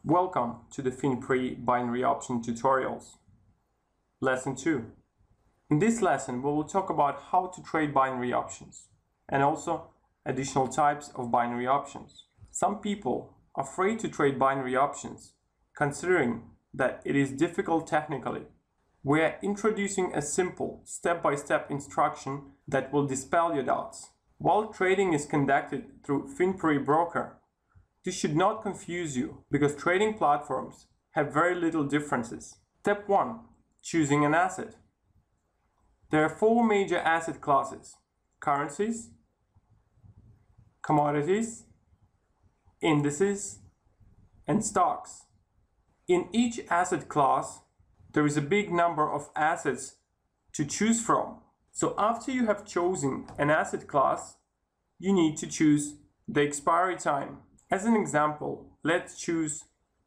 Welcome to the Finpari binary option tutorials. Lesson 2. In this lesson, we will talk about how to trade binary options and also additional types of binary options. Some people are afraid to trade binary options, considering that it is difficult technically. We are introducing a simple step-by-step instruction that will dispel your doubts. While trading is conducted through Finpari broker, this should not confuse you because trading platforms have very little differences. Step 1. Choosing an asset. There are 4 major asset classes: currencies, commodities, indices, and stocks. In each asset class, there is a big number of assets to choose from. So after you have chosen an asset class, you need to choose the expiry time. As an example, let's choose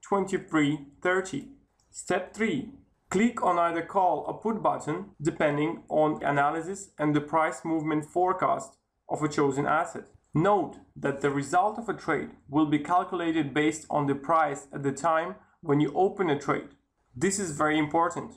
23:30. Step 3. Click on either call or put button depending on the analysis and the price movement forecast of a chosen asset. Note that the result of a trade will be calculated based on the price at the time when you open a trade. This is very important.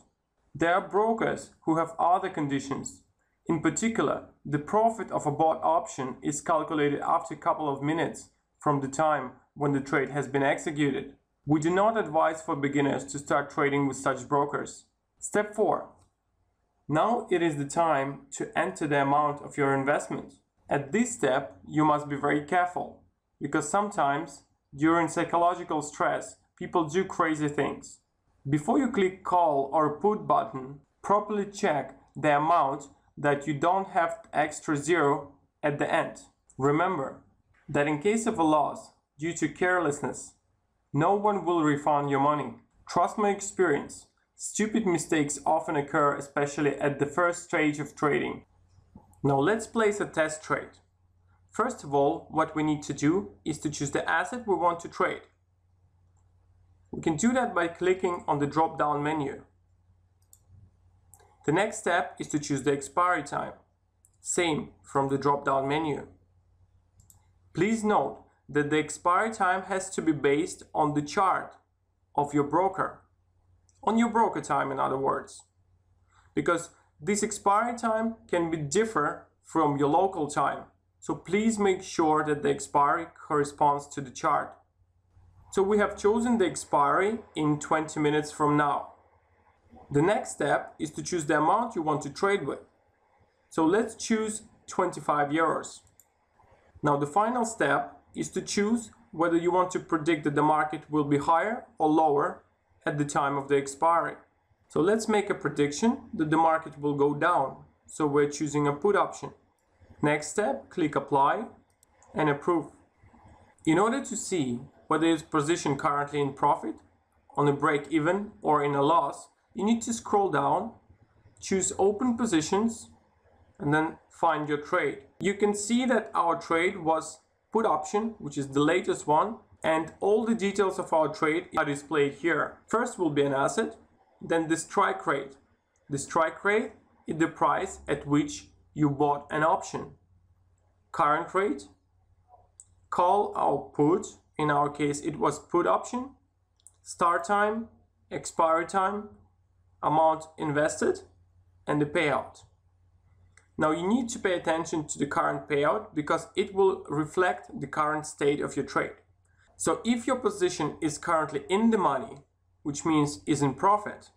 There are brokers who have other conditions. In particular, the profit of a bought option is calculated after a couple of minutes from the time when the trade has been executed. We do not advise for beginners to start trading with such brokers. Step 4. Now it is the time to enter the amount of your investment. At this step, you must be very careful because sometimes during psychological stress, people do crazy things. Before you click call or put button, properly check the amount that you don't have extra zero at the end. Remember that in case of a loss due to carelessness, no one will refund your money. Trust my experience, stupid mistakes often occur, especially at the first stage of trading. Now let's place a test trade. First of all, what we need to do is to choose the asset we want to trade. We can do that by clicking on the drop-down menu. The next step is to choose the expiry time. Same from the drop-down menu. Please note that the expiry time has to be based on the chart of your broker. On your broker time, in other words. Because this expiry time can be differ from your local time. So please make sure that the expiry corresponds to the chart. So we have chosen the expiry in 20 minutes from now. The next step is to choose the amount you want to trade with. So let's choose 25 euros. Now the final step is to choose whether you want to predict that the market will be higher or lower at the time of the expiry. So let's make a prediction that the market will go down. So we're choosing a put option. Next step, click apply and approve. In order to see whether your position currently in profit, on a break even or in a loss, you need to scroll down, choose open positions, and then find your trade. You can see that our trade was put option, which is the latest one, and all the details of our trade are displayed here. First will be an asset, then the strike rate. The strike rate is the price at which you bought an option. Current rate, call or put, in our case it was put option, start time, expiry time, amount invested, and the payout. Now you need to pay attention to the current payout because it will reflect the current state of your trade. So if your position is currently in the money, which means is in profit,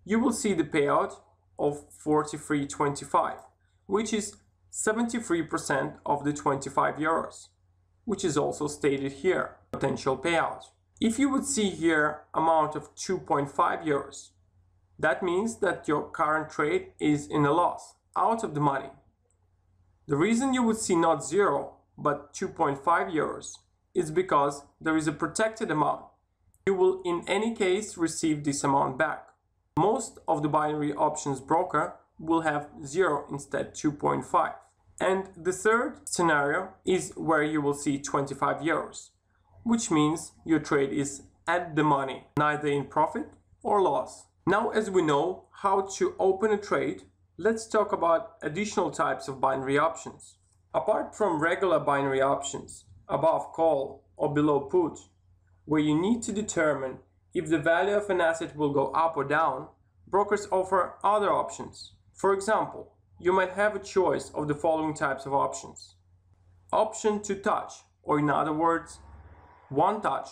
you will see the payout of 43.25, which is 73% of the 25 euros, which is also stated here, potential payout. If you would see here amount of 2.5 euros, that means that your current trade is in a loss, out of the money. The reason you would see not 0 but 2.5 euros is because there is a protected amount. You will in any case receive this amount back. Most of the binary options broker will have 0 instead 2.5. And the third scenario is where you will see 25 euros, which means your trade is at the money, neither in profit or loss. Now, as we know how to open a trade, let's talk about additional types of binary options. Apart from regular binary options, above call or below put, where you need to determine if the value of an asset will go up or down, brokers offer other options. For example, you might have a choice of the following types of options. Option to touch, or in other words, one touch.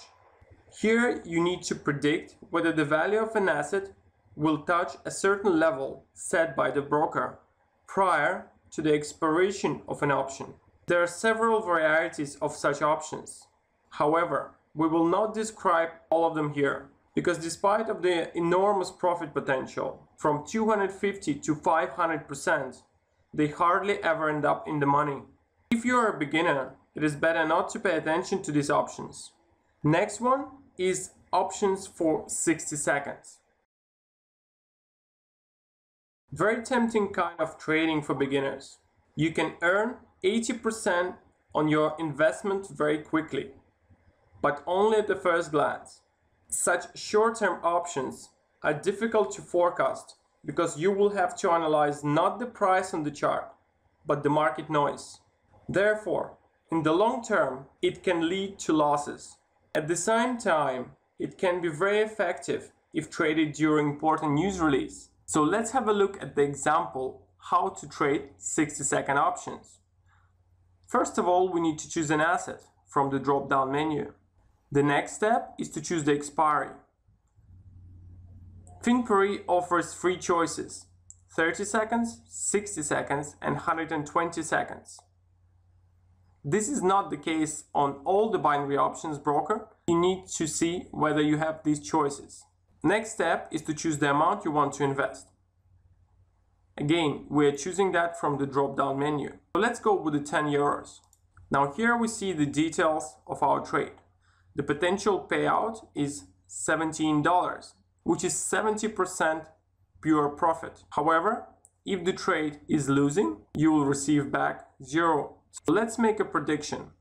Here you need to predict whether the value of an asset will touch a certain level set by the broker prior to the expiration of an option. There are several varieties of such options. However, we will not describe all of them here, because despite of the enormous profit potential, from 250 to 500%, they hardly ever end up in the money. If you are a beginner, it is better not to pay attention to these options. Next one is options for 60 seconds. Very tempting kind of trading for beginners. You can earn 80% on your investment very quickly, but only at the first glance. Such short-term options are difficult to forecast because you will have to analyze not the price on the chart, but the market noise. Therefore, in the long term, it can lead to losses. At the same time, it can be very effective if traded during important news release. So let's have a look at the example how to trade 60-second options. First of all, we need to choose an asset from the drop-down menu. The next step is to choose the expiry. Finpari offers 3 choices: 30 seconds, 60 seconds, and 120 seconds. This is not the case on all the binary options broker. You need to see whether you have these choices. Next step is to choose the amount you want to invest. Again, we are choosing that from the drop-down menu. So let's go with the 10 euros. Now here we see the details of our trade. The potential payout is $17, which is 70% pure profit. However, if the trade is losing, you will receive back 0. So let's make a prediction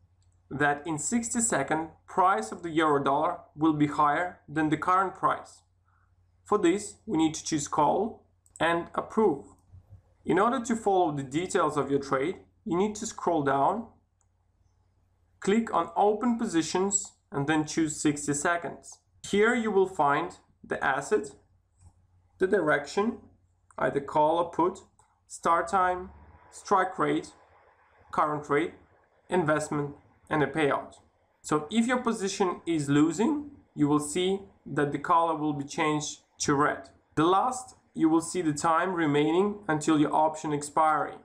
that in 60 seconds, price of the euro dollar will be higher than the current price. For this, we need to choose call and approve. In order to follow the details of your trade, you need to scroll down, click on open positions, and then choose 60 seconds. Here you will find the asset, the direction, either call or put, start time, strike rate, current rate, investment, and a payout. So if your position is losing, you will see that the color will be changed to red. The last, you will see the time remaining until your option expiry.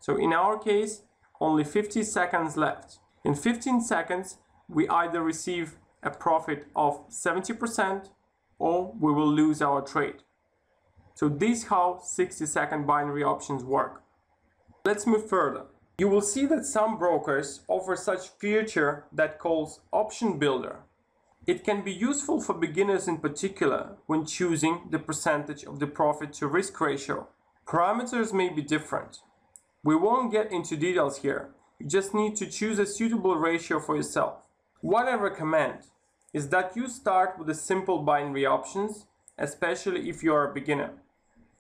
So in our case, only 50 seconds left. In 15 seconds, we either receive a profit of 70% or we will lose our trade. So this is how 60-second binary options work. Let's move further. You will see that some brokers offer such feature that calls option builder. It can be useful for beginners in particular when choosing the percentage of the profit to risk ratio. Parameters may be different. We won't get into details here. You just need to choose a suitable ratio for yourself. What I recommend is that you start with the simple binary options, especially if you are a beginner.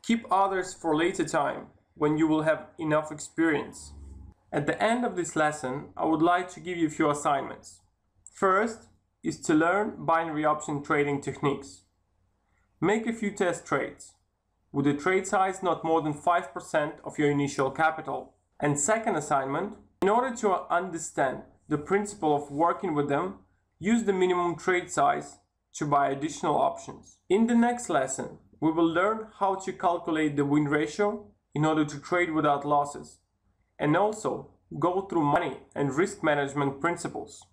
Keep others for later time when you will have enough experience. At the end of this lesson, I would like to give you a few assignments. First is to learn binary option trading techniques. Make a few test trades with a trade size not more than 5% of your initial capital. And second assignment, in order to understand the principle of working with them, use the minimum trade size to buy additional options. In the next lesson, we will learn how to calculate the win ratio in order to trade without losses, and also go through money and risk management principles.